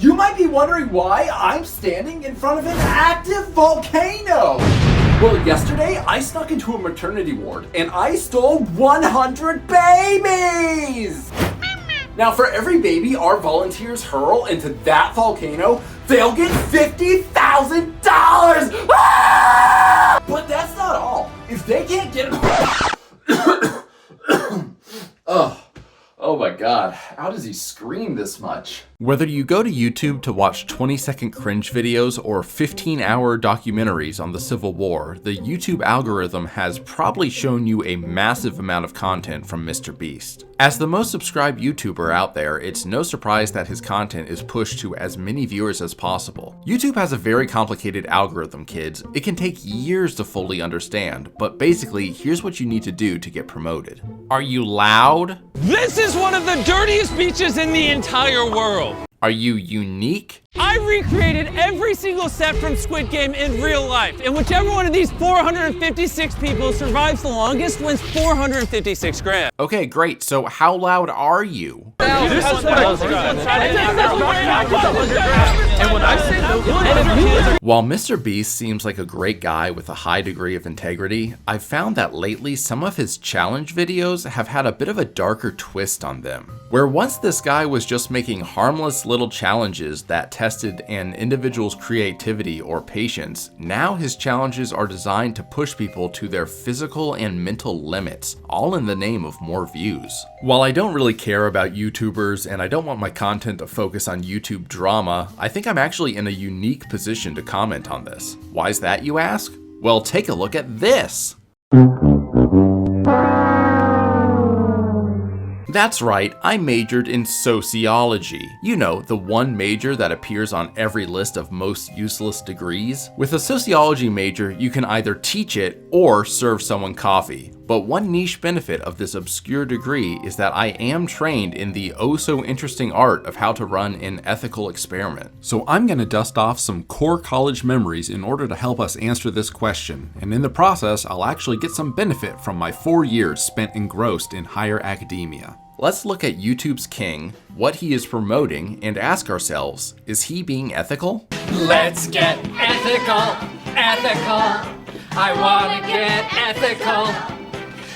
You might be wondering why I'm standing in front of an active volcano. Well, yesterday I snuck into a maternity ward and I stole 100 babies! Now for every baby our volunteers hurl into that volcano, they'll get $50,000! Ah! But that's not all. If they can't get Oh my god, how does he scream this much? Whether you go to YouTube to watch 20-second cringe videos or 15-hour documentaries on the Civil War, the YouTube algorithm has probably shown you a massive amount of content from Mr. Beast. As the most subscribed YouTuber out there, it's no surprise that his content is pushed to as many viewers as possible. YouTube has a very complicated algorithm, kids. It can take years to fully understand, but basically, here's what you need to do to get promoted. Are you loud? This is one of the dirtiest beaches in the entire world. Are you unique? I recreated every single set from Squid Game in real life, and whichever one of these 456 people survives the longest wins 456 grand. Okay, great. So how loud are you? While Mr. Beast seems like a great guy with a high degree of integrity, I've found that lately some of his challenge videos have had a bit of a darker twist on them. Where once this guy was just making harmless little challenges that tested an individual's creativity or patience, now his challenges are designed to push people to their physical and mental limits, all in the name of more views. While I don't really care about YouTubers and I don't want my content to focus on YouTube drama, I think I'm actually in a unique position to comment on this. Why's that, you ask? Well, take a look at this. That's right, I majored in sociology. You know, the one major that appears on every list of most useless degrees. With a sociology major, you can either teach it or serve someone coffee. But one niche benefit of this obscure degree is that I am trained in the oh-so-interesting art of how to run an ethical experiment. So I'm gonna dust off some core college memories in order to help us answer this question, and in the process, I'll actually get some benefit from my 4 years spent engrossed in higher academia. Let's look at YouTube's king, what he is promoting, and ask ourselves, is he being ethical? Let's get ethical, ethical. I wanna get ethical.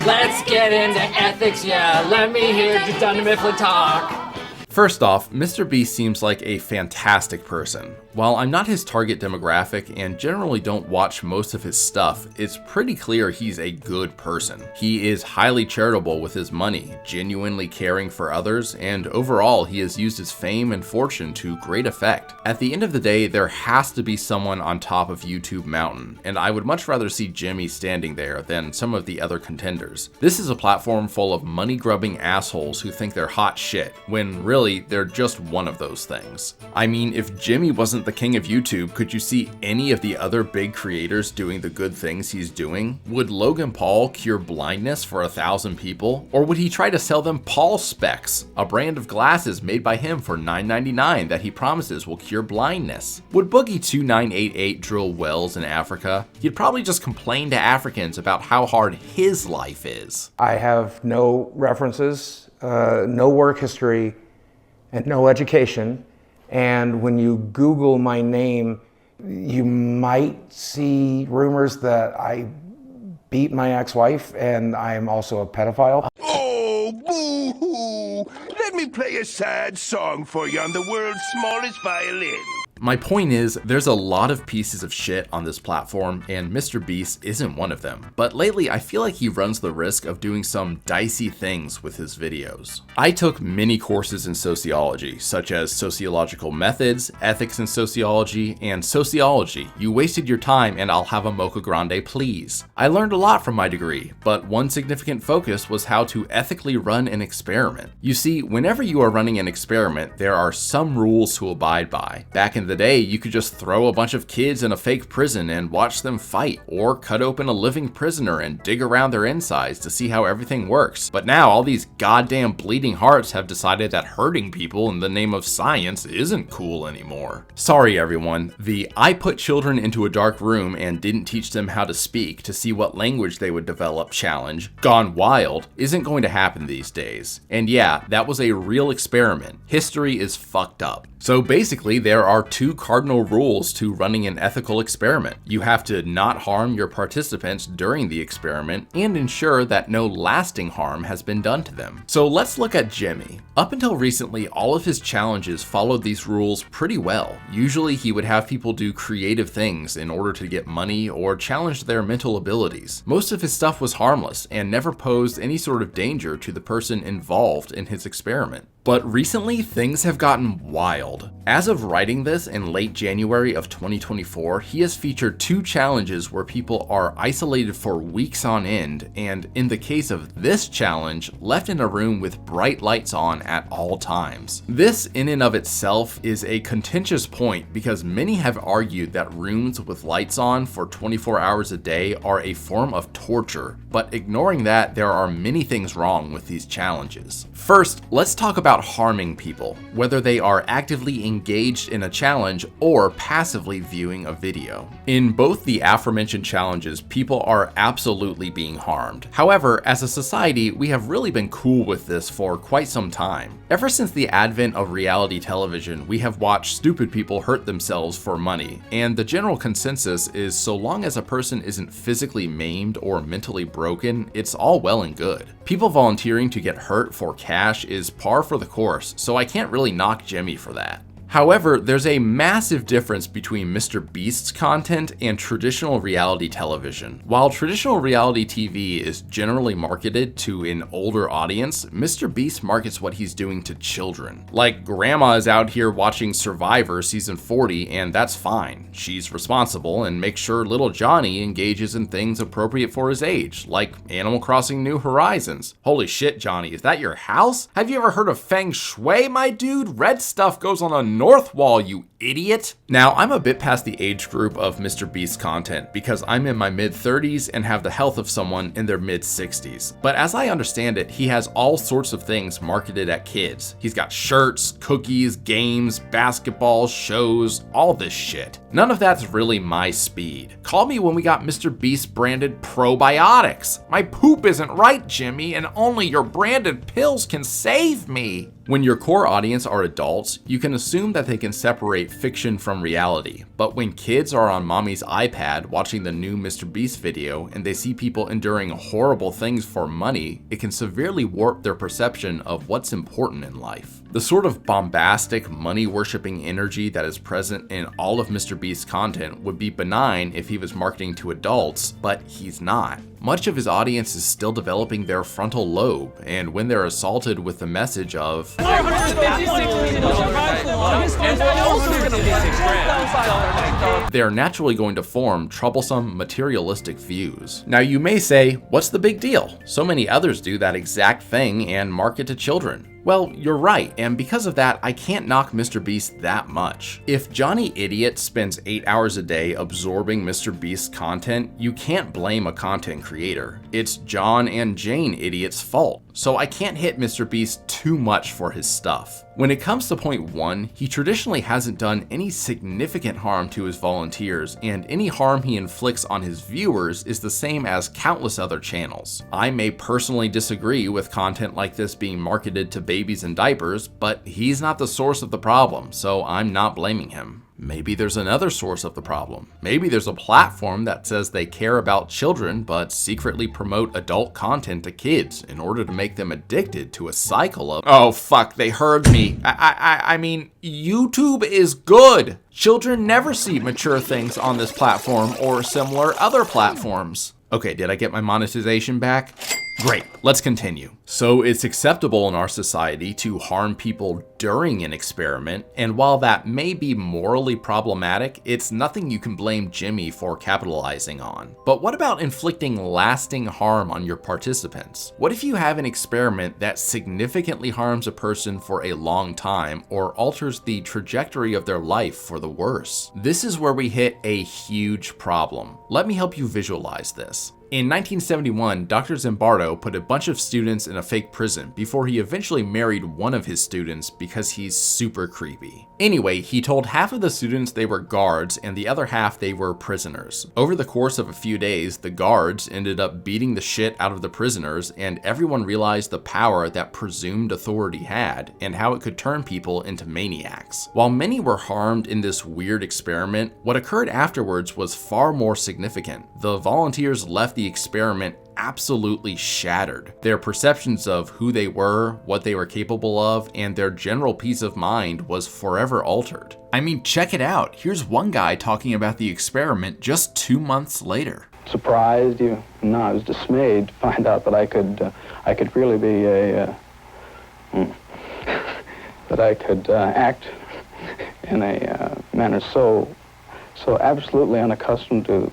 Let's get into ethics, yeah. Let me hear Dunder Mifflin talk. First off, Mr. Beast seems like a fantastic person. While I'm not his target demographic and generally don't watch most of his stuff, it's pretty clear he's a good person. He is highly charitable with his money, genuinely caring for others, and overall he has used his fame and fortune to great effect. At the end of the day, there has to be someone on top of YouTube Mountain, and I would much rather see Jimmy standing there than some of the other contenders. This is a platform full of money-grubbing assholes who think they're hot shit, when really they're just one of those things. I mean, if Jimmy wasn't the king of YouTube, could you see any of the other big creators doing the good things he's doing? Would Logan Paul cure blindness for 1,000 people? Or would he try to sell them Paul Specs, a brand of glasses made by him for $9.99 that he promises will cure blindness? Would Boogie2988 drill wells in Africa? He'd probably just complain to Africans about how hard his life is. I have no references, no work history, and no education. And when you Google my name, you might see rumors that I beat my ex-wife and I'm also a pedophile. Oh, boo-hoo! Let me play a sad song for you on the world's smallest violin. My point is, there's a lot of pieces of shit on this platform, and Mr. Beast isn't one of them. But lately, I feel like he runs the risk of doing some dicey things with his videos. I took many courses in sociology, such as sociological methods, ethics in sociology, and sociology. You wasted your time and I'll have a mocha grande, please. I learned a lot from my degree, but one significant focus was how to ethically run an experiment. You see, whenever you are running an experiment, there are some rules to abide by. Back in the day, you could just throw a bunch of kids in a fake prison and watch them fight, or cut open a living prisoner and dig around their insides to see how everything works. But now all these goddamn bleeding hearts have decided that hurting people in the name of science isn't cool anymore. Sorry everyone, the I put children into a dark room and didn't teach them how to speak to see what language they would develop challenge, gone wild, isn't going to happen these days. And yeah, that was a real experiment. History is fucked up. So basically, there are two cardinal rules to running an ethical experiment. You have to not harm your participants during the experiment and ensure that no lasting harm has been done to them. So let's look at Jimmy. Up until recently, all of his challenges followed these rules pretty well. Usually he would have people do creative things in order to get money or challenge their mental abilities. Most of his stuff was harmless and never posed any sort of danger to the person involved in his experiment. But recently, things have gotten wild. As of writing this in late January of 2024, he has featured two challenges where people are isolated for weeks on end, and in the case of this challenge, left in a room with bright lights on at all times. This in and of itself is a contentious point because many have argued that rooms with lights on for 24 hours a day are a form of torture, but ignoring that, there are many things wrong with these challenges. First, let's talk about harming people, whether they are actively engaged in a challenge or passively viewing a video. In both the aforementioned challenges, people are absolutely being harmed. However, as a society, we have really been cool with this for quite some time. Ever since the advent of reality television, we have watched stupid people hurt themselves for money, and the general consensus is so long as a person isn't physically maimed or mentally broken, it's all well and good. People volunteering to get hurt for cash is par for the course, so I can't really knock Jimmy for that. However, there's a massive difference between Mr. Beast's content and traditional reality television. While traditional reality TV is generally marketed to an older audience, Mr. Beast markets what he's doing to children. Like, grandma is out here watching Survivor season 40 and that's fine. She's responsible and makes sure little Johnny engages in things appropriate for his age, like Animal Crossing New Horizons. Holy shit, Johnny, is that your house? Have you ever heard of Feng Shui, my dude? Red stuff goes on a north wall, you idiot. Now, I'm a bit past the age group of Mr. Beast's content because I'm in my mid-30s and have the health of someone in their mid-60s. But as I understand it, he has all sorts of things marketed at kids. He's got shirts, cookies, games, basketball, shows, all this shit. None of that's really my speed. Call me when we got Mr. Beast branded probiotics. My poop isn't right, Jimmy, and only your branded pills can save me. When your core audience are adults, you can assume that they can separate fiction from reality. But when kids are on mommy's iPad watching the new Mr. Beast video and they see people enduring horrible things for money, it can severely warp their perception of what's important in life. The sort of bombastic, money-worshipping energy that is present in all of Mr. Beast's content would be benign if he was marketing to adults, but he's not. Much of his audience is still developing their frontal lobe, and when they're assaulted with the message of 456 people survived the longest and 456 grams. they are naturally going to form troublesome, materialistic views. Now you may say, what's the big deal? So many others do that exact thing and market to children. Well, you're right, and because of that, I can't knock Mr. Beast that much. If Johnny Idiot spends 8 hours a day absorbing Mr. Beast's content, you can't blame a content creator. It's John and Jane Idiot's fault, so I can't hit Mr. Beast too much for his stuff. When it comes to point 1, he traditionally hasn't done any significant harm to his volunteers, and any harm he inflicts on his viewers is the same as countless other channels. I may personally disagree with content like this being marketed to babies in diapers, but he's not the source of the problem, so I'm not blaming him. Maybe there's another source of the problem. Maybe there's a platform that says they care about children but secretly promote adult content to kids in order to make them addicted to a cycle of, oh fuck, they heard me. I mean, YouTube is good. Children never see mature things on this platform or similar other platforms. Okay, did I get my monetization back? Great, let's continue. So it's acceptable in our society to harm people during an experiment, and while that may be morally problematic, it's nothing you can blame Jimmy for capitalizing on. But what about inflicting lasting harm on your participants? What if you have an experiment that significantly harms a person for a long time or alters the trajectory of their life for the worse? This is where we hit a huge problem. Let me help you visualize this. In 1971, Dr. Zimbardo put a bunch of students in a fake prison before he eventually married one of his students because he's super creepy. Anyway, he told half of the students they were guards and the other half they were prisoners. Over the course of a few days, the guards ended up beating the shit out of the prisoners, and everyone realized the power that presumed authority had and how it could turn people into maniacs. While many were harmed in this weird experiment, what occurred afterwards was far more significant. The volunteers left the experiment absolutely shattered. Their perceptions of who they were, what they were capable of, and their general peace of mind was forever altered. I mean, check it out. Here's one guy talking about the experiment just 2 months later. Surprised you? No, I was dismayed to find out that I could really be that I could act in a manner so absolutely unaccustomed to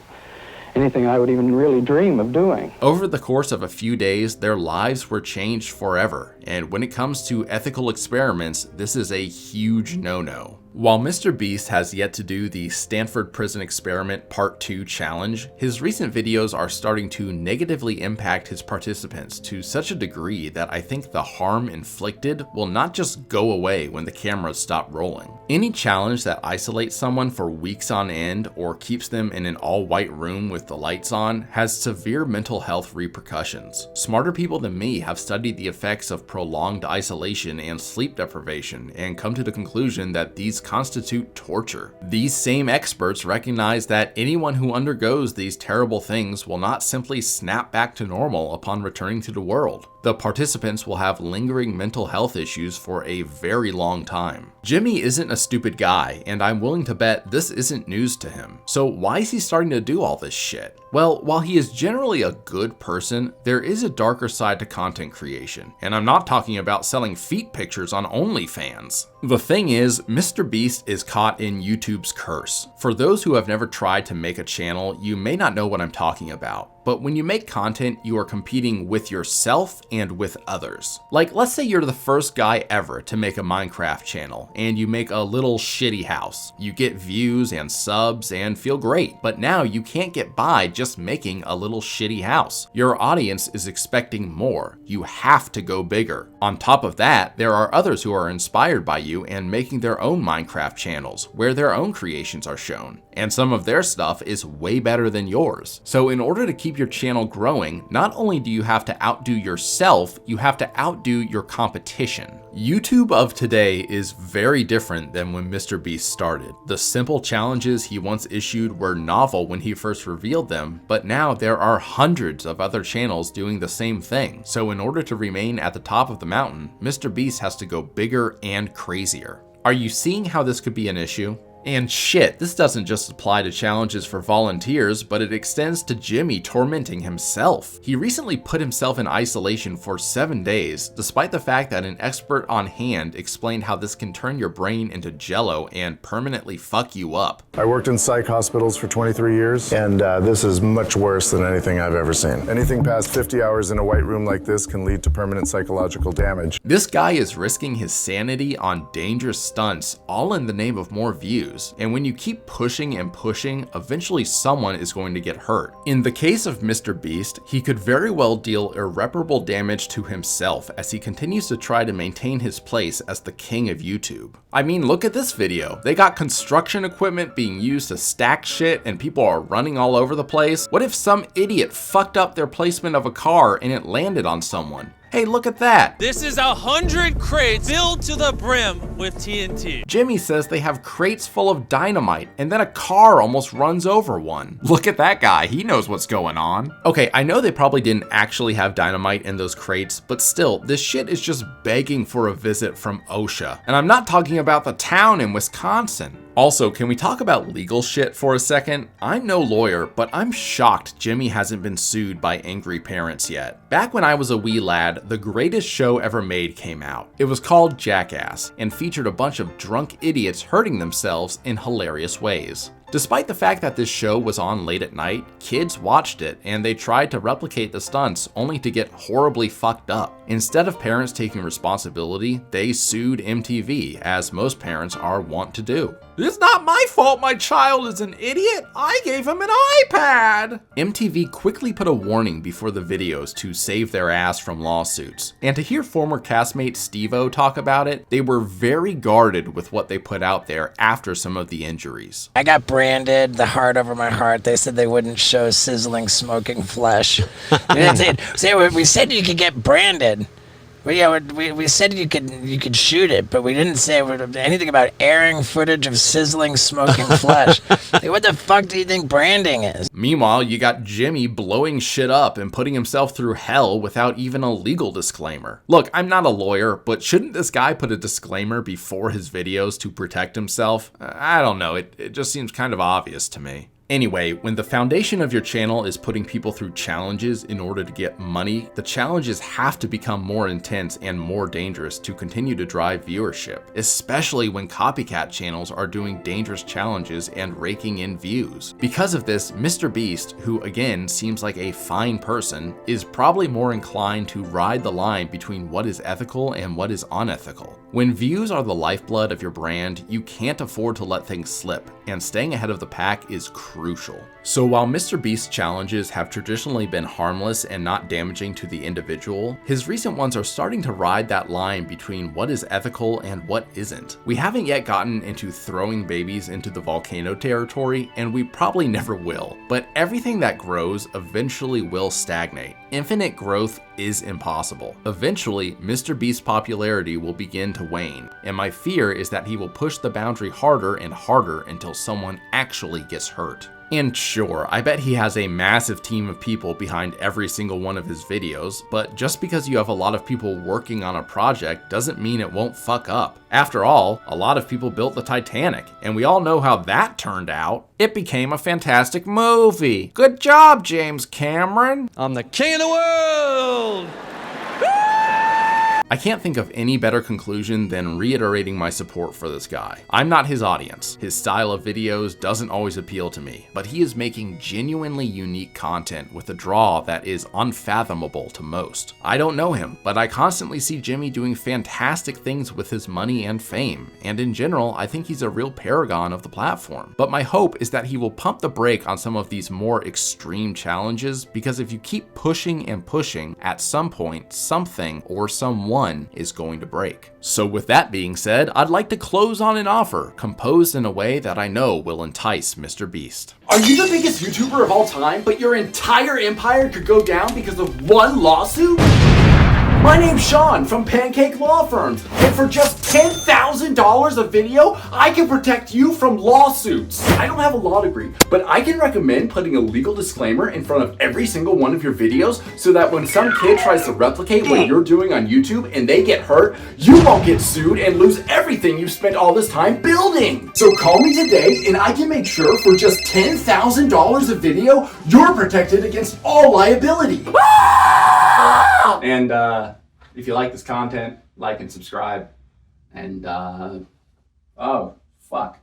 anything I would even really dream of doing. Over the course of a few days, their lives were changed forever, and when it comes to ethical experiments, this is a huge no-no. While Mr. Beast has yet to do the Stanford Prison Experiment Part 2 challenge, his recent videos are starting to negatively impact his participants to such a degree that I think the harm inflicted will not just go away when the cameras stop rolling. Any challenge that isolates someone for weeks on end or keeps them in an all-white room with the lights on has severe mental health repercussions. Smarter people than me have studied the effects of prolonged isolation and sleep deprivation and come to the conclusion that these constitute torture. These same experts recognize that anyone who undergoes these terrible things will not simply snap back to normal upon returning to the world. The participants will have lingering mental health issues for a very long time. Jimmy isn't a stupid guy, and I'm willing to bet this isn't news to him. So why is he starting to do all this shit? Well, while he is generally a good person, there is a darker side to content creation, and I'm not talking about selling feet pictures on OnlyFans. The thing is, Mr. Beast is caught in YouTube's curse. For those who have never tried to make a channel, you may not know what I'm talking about. But when you make content, you are competing with yourself and with others. Like, let's say you're the first guy ever to make a Minecraft channel, and you make a little shitty house. You get views and subs and feel great, but now you can't get by just making a little shitty house. Your audience is expecting more. You have to go bigger. On top of that, there are others who are inspired by you and making their own Minecraft channels, where their own creations are shown. And some of their stuff is way better than yours. So in order to keep your channel growing, not only do you have to outdo yourself, you have to outdo your competition. YouTube of today is very different than when Mr. Beast started. The simple challenges he once issued were novel when he first revealed them, but now there are hundreds of other channels doing the same thing. So in order to remain at the top of the mountain, Mr. Beast has to go bigger and crazier. Are you seeing how this could be an issue? And shit, this doesn't just apply to challenges for volunteers, but it extends to Jimmy tormenting himself. He recently put himself in isolation for 7 days, despite the fact that an expert on hand explained how this can turn your brain into jello and permanently fuck you up. I worked in psych hospitals for 23 years, and this is much worse than anything I've ever seen. Anything past 50 hours in a white room like this can lead to permanent psychological damage. This guy is risking his sanity on dangerous stunts, all in the name of more views. And when you keep pushing and pushing, eventually someone is going to get hurt. In the case of Mr. Beast, he could very well deal irreparable damage to himself as he continues to try to maintain his place as the king of YouTube. I mean, look at this video. They got construction equipment being used to stack shit and people are running all over the place. What if some idiot fucked up their placement of a car and it landed on someone? Hey, look at that. This is 100 crates filled to the brim with TNT. Jimmy says they have crates full of dynamite and then a car almost runs over one. Look at that guy, he knows what's going on. Okay, I know they probably didn't actually have dynamite in those crates, but still, this shit is just begging for a visit from OSHA. And I'm not talking about the town in Wisconsin. Also, can we talk about legal shit for a second? I'm no lawyer, but I'm shocked Jimmy hasn't been sued by angry parents yet. Back when I was a wee lad, the greatest show ever made came out. It was called Jackass and featured a bunch of drunk idiots hurting themselves in hilarious ways. Despite the fact that this show was on late at night, kids watched it and they tried to replicate the stunts only to get horribly fucked up. Instead of parents taking responsibility, they sued MTV, as most parents are wont to do. It's not my fault my child is an idiot. I gave him an iPad. MTV quickly put a warning before the videos to save their ass from lawsuits. And to hear former castmate Steve-O talk about it, they were very guarded with what they put out there after some of the injuries. I got branded, the heart over my heart. They said they wouldn't show sizzling, smoking flesh. We said you could get branded. We said you could shoot it, but we didn't say anything about airing footage of sizzling, smoking flesh. Like, what the fuck do you think branding is? Meanwhile, you got Jimmy blowing shit up and putting himself through hell without even a legal disclaimer. Look, I'm not a lawyer, but shouldn't this guy put a disclaimer before his videos to protect himself? I don't know, it just seems kind of obvious to me. Anyway, when the foundation of your channel is putting people through challenges in order to get money, the challenges have to become more intense and more dangerous to continue to drive viewership, especially when copycat channels are doing dangerous challenges and raking in views. Because of this, Mr. Beast, who again seems like a fine person, is probably more inclined to ride the line between what is ethical and what is unethical. When views are the lifeblood of your brand, you can't afford to let things slip, and staying ahead of the pack is crucial. So while Mr. Beast's challenges have traditionally been harmless and not damaging to the individual, his recent ones are starting to ride that line between what is ethical and what isn't. We haven't yet gotten into throwing babies into the volcano territory, and we probably never will, but everything that grows eventually will stagnate. Infinite growth is impossible. Eventually, Mr. Beast's popularity will begin to wane, and my fear is that he will push the boundary harder and harder until someone actually gets hurt. And sure, I bet he has a massive team of people behind every single one of his videos, but just because you have a lot of people working on a project doesn't mean it won't fuck up. After all, a lot of people built the Titanic, and we all know how that turned out. It became a fantastic movie. Good job, James Cameron. I'm the king of the world! I can't think of any better conclusion than reiterating my support for this guy. I'm not his audience. His style of videos doesn't always appeal to me, but he is making genuinely unique content with a draw that is unfathomable to most. I don't know him, but I constantly see Jimmy doing fantastic things with his money and fame, and in general, I think he's a real paragon of the platform. But my hope is that he will pump the brake on some of these more extreme challenges, because if you keep pushing and pushing, at some point, something or someone is going to break. So with that being said, I'd like to close on an offer composed in a way that I know will entice Mr. Beast. Are you the biggest YouTuber of all time, but your entire empire could go down because of one lawsuit? My name's Sean from Pancake Law Firms, and for just $10,000 a video, I can protect you from lawsuits. I don't have a law degree, but I can recommend putting a legal disclaimer in front of every single one of your videos so that when some kid tries to replicate what you're doing on YouTube and they get hurt, you won't get sued and lose everything you've spent all this time building. So call me today and I can make sure for just $10,000 a video, you're protected against all liability. And if you like this content, like and subscribe. And, oh, fuck.